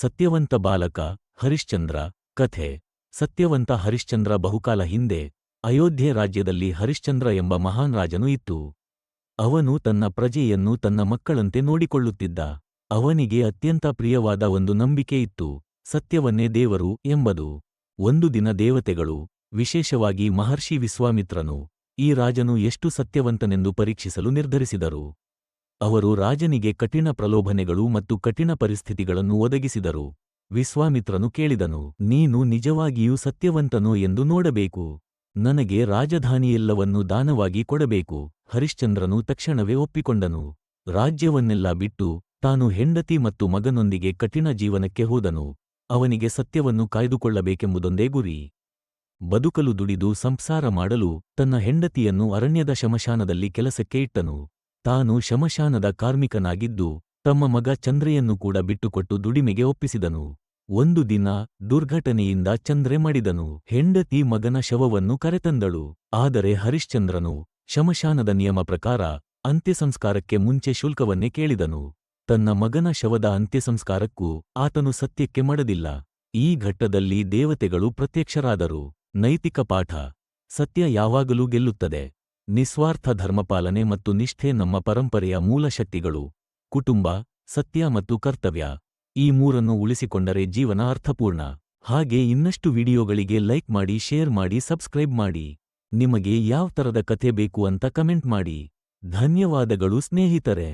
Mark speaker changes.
Speaker 1: ಸತ್ಯವಂತ ಬಾಲಕ ಹರಿಶ್ಚಂದ್ರ ಕಥೆ. ಸತ್ಯವಂತ ಹರಿಶ್ಚಂದ್ರ ಬಹುಕಾಲ ಹಿಂದೆ ಅಯೋಧ್ಯೆ ರಾಜ್ಯದಲ್ಲಿ ಹರಿಶ್ಚಂದ್ರ ಎಂಬ ಮಹಾನ್ ರಾಜನು ಇತ್ತು. ಅವನು ತನ್ನ ಪ್ರಜೆಯನ್ನು ತನ್ನ ಮಕ್ಕಳಂತೆ ನೋಡಿಕೊಳ್ಳುತ್ತಿದ್ದ. ಅವನಿಗೆ ಅತ್ಯಂತ ಪ್ರಿಯವಾದ ಒಂದು ನಂಬಿಕೆ ಇತ್ತು, ಸತ್ಯವನ್ನೇ ದೇವರು ಎಂಬುದು. ಒಂದು ದಿನ ದೇವತೆಗಳು, ವಿಶೇಷವಾಗಿ ಮಹರ್ಷಿ ವಿಶ್ವಾಮಿತ್ರನು, ಈ ರಾಜನು ಎಷ್ಟು ಸತ್ಯವಂತನೆಂದು ಪರೀಕ್ಷಿಸಲು ನಿರ್ಧರಿಸಿದರು. ಅವರು ರಾಜನಿಗೆ ಕಠಿಣ ಪ್ರಲೋಭನೆಗಳು ಮತ್ತು ಕಠಿಣ ಪರಿಸ್ಥಿತಿಗಳನ್ನು ಒದಗಿಸಿದರು. ವಿಶ್ವಾಮಿತ್ರನು ಕೇಳಿದನು, ನೀನು ನಿಜವಾಗಿಯೂ ಸತ್ಯವಂತನೋ ಎಂದು ನೋಡಬೇಕು. ನನಗೆ ರಾಜಧಾನಿಯೆಲ್ಲವನ್ನೂ ದಾನವಾಗಿ ಕೊಡಬೇಕು. ಹರಿಶ್ಚಂದ್ರನು ತಕ್ಷಣವೇ ಒಪ್ಪಿಕೊಂಡನು. ರಾಜ್ಯವನ್ನೆಲ್ಲ ಬಿಟ್ಟು ತಾನು ಹೆಂಡತಿ ಮತ್ತು ಮಗನೊಂದಿಗೆ ಕಠಿಣ ಜೀವನಕ್ಕೆ ಹೋದನು. ಅವನಿಗೆ ಸತ್ಯವನ್ನು ಕಾಯ್ದುಕೊಳ್ಳಬೇಕೆಂಬುದೊಂದೇ ಗುರಿ. ಬದುಕಲು ದುಡಿದು ಸಂಸಾರ ಮಾಡಲು ತನ್ನ ಹೆಂಡತಿಯನ್ನು ಅರಣ್ಯದ ಶಮಶಾನದಲ್ಲಿ ಕೆಲಸಕ್ಕೆ ಇಟ್ಟನು. ತಾನು ಶಮಶಾನದ ಕಾರ್ಮಿಕನಾಗಿದ್ದು ತಮ್ಮ ಮಗ ಚಂದ್ರೆಯನ್ನು ಕೂಡ ಬಿಟ್ಟುಕೊಟ್ಟು ದುಡಿಮೆಗೆ ಒಪ್ಪಿಸಿದನು. ಒಂದು ದಿನ ದುರ್ಘಟನೆಯಿಂದ ಚಂದ್ರೆ ಮಡಿದನು. ಹೆಂಡತಿ ಮಗನ ಶವವನ್ನು ಕರೆತಂದಳು. ಆದರೆ ಹರಿಶ್ಚಂದ್ರನು ಶಮಶಾನದ ನಿಯಮ ಪ್ರಕಾರ ಅಂತ್ಯಸಂಸ್ಕಾರಕ್ಕೆ ಮುಂಚೆ ಶುಲ್ಕವನ್ನೇ ಕೇಳಿದನು. ತನ್ನ ಮಗನ ಶವದ ಅಂತ್ಯಸಂಸ್ಕಾರಕ್ಕೂ ಆತನು ಸತ್ಯಕ್ಕೆ ಮಡದಿಲ್ಲ. ಈ ಘಟ್ಟದಲ್ಲಿ ದೇವತೆಗಳು ಪ್ರತ್ಯಕ್ಷರಾದರು. ನೈತಿಕ ಪಾಠ: ಸತ್ಯ ಯಾವಾಗಲೂ ಗೆಲ್ಲುತ್ತದೆ. ನಿಸ್ವಾರ್ಥ ಧರ್ಮಪಾಲನೆ ಮತ್ತು ನಿಷ್ಠೆ ನಮ್ಮ ಪರಂಪರೆಯ ಮೂಲ ಶಕ್ತಿಗಳು. ಕುಟುಂಬ, ಸತ್ಯ ಮತ್ತು ಕರ್ತವ್ಯ, ಈ ಮೂರನ್ನು ಉಳಿಸಿಕೊಂಡರೆ ಜೀವನ ಅರ್ಥಪೂರ್ಣ. ಹಾಗೆ ಇನ್ನಷ್ಟು ವಿಡಿಯೋಗಳಿಗೆ ಲೈಕ್ ಮಾಡಿ, ಶೇರ್ ಮಾಡಿ, ಸಬ್ಸ್ಕ್ರೈಬ್ ಮಾಡಿ. ನಿಮಗೆ ಯಾವ ತರದ ಕಥೆ ಬೇಕು ಅಂತ ಕಮೆಂಟ್ ಮಾಡಿ. ಧನ್ಯವಾದಗಳು ಸ್ನೇಹಿತರೆ.